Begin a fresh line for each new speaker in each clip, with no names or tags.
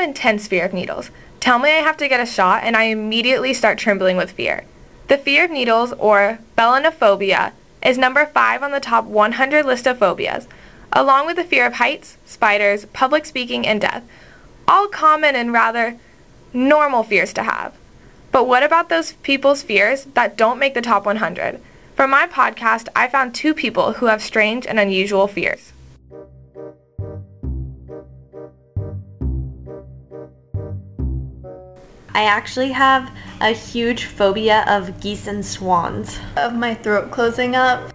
intense fear of needles. Tell me I have to get a shot and I immediately start trembling with fear. The fear of needles, or belanophobia, is number 5 on the top 100 list of phobias, along with the fear of heights, spiders, public speaking, and death. All common and rather normal fears to have. But what about those people's fears that don't make the top 100? For my podcast, I found 2 people who have strange and unusual fears.
I actually have a huge phobia of geese and swans.
Of my throat closing up.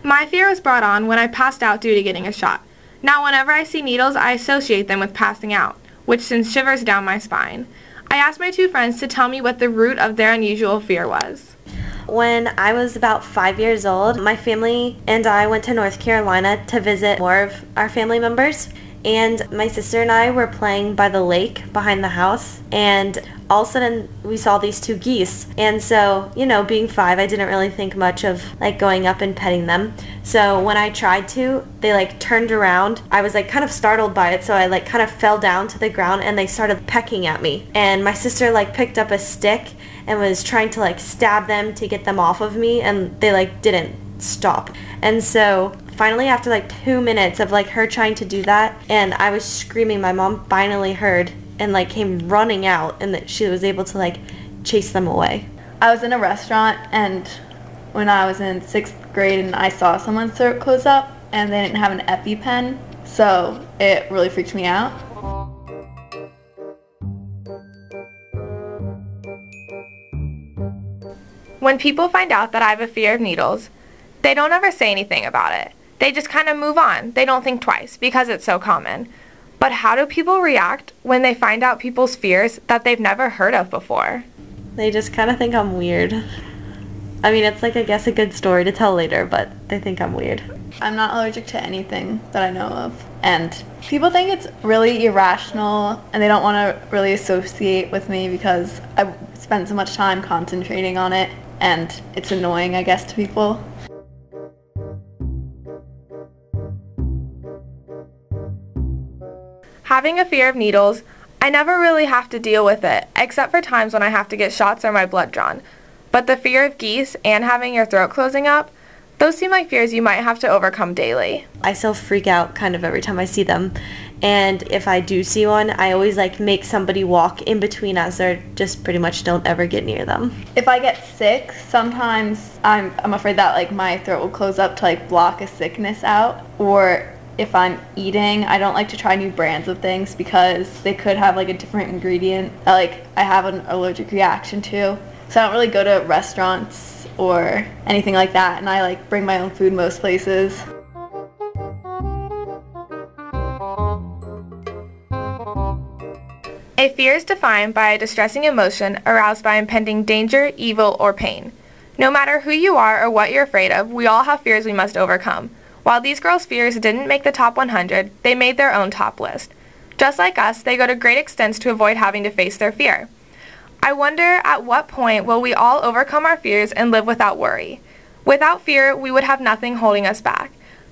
My fear was brought on when I passed out due to getting a shot. Now whenever I see needles, I associate them with passing out, which sends shivers down my spine. I asked my 2 friends to tell me what the root of their unusual fear was.
When I was about 5 years old, my family and I went to North Carolina to visit more of our family members. And my sister and I were playing by the lake behind the house. And all of a sudden, we saw these 2 geese. And so, being 5, I didn't really think much of, going up and petting them. So when I tried to, they, turned around. I was, kind of startled by it. So I, kind of fell down to the ground and they started pecking at me. And my sister, picked up a stick and was trying to stab them to get them off of me, and they didn't stop. And so finally, after 2 minutes of her trying to do that, and I was screaming, my mom finally heard and came running out, and that she was able to chase them away.
I was in a restaurant, and when I was in 6th grade, and I saw someone's throat close up and they didn't have an EpiPen, so it really freaked me out.
When people find out that I have a fear of needles, they don't ever say anything about it. They just kind of move on. They don't think twice because it's so common. But how do people react when they find out people's fears that they've never heard of before?
They just kind of think I'm weird. I mean, it's I guess a good story to tell later, but they think I'm weird.
I'm not allergic to anything that I know of. And people think it's really irrational, and they don't want to really associate with me because I spend so much time concentrating on it, and it's annoying, I guess, to people.
Having a fear of needles, I never really have to deal with it, except for times when I have to get shots or my blood drawn. But the fear of geese and having your throat closing up, those seem like fears you might have to overcome daily.
I still freak out kind of every time I see them. And if I do see one, I always make somebody walk in between us, or just pretty much don't ever get near them.
If I get sick, sometimes I'm afraid that my throat will close up to block a sickness out. Or if I'm eating, I don't like to try new brands of things because they could have a different ingredient that I have an allergic reaction to. So I don't really go to restaurants or anything like that, and I bring my own food most places.
A fear is defined by a distressing emotion aroused by impending danger, evil, or pain. No matter who you are or what you're afraid of, we all have fears we must overcome. While these girls' fears didn't make the top 100, they made their own top list. Just like us, they go to great extents to avoid having to face their fear. I wonder at what point will we all overcome our fears and live without worry. Without fear, we would have nothing holding us back.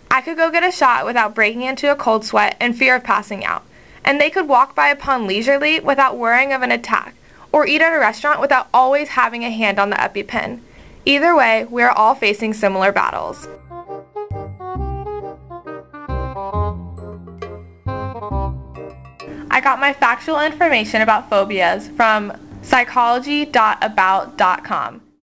I could go get a shot without breaking into a cold sweat and fear of passing out. And they could walk by a pond leisurely without worrying of an attack, or eat at a restaurant without always having a hand on the EpiPen. Either way, we are all facing similar battles. I got my factual information about phobias from psychology.about.com.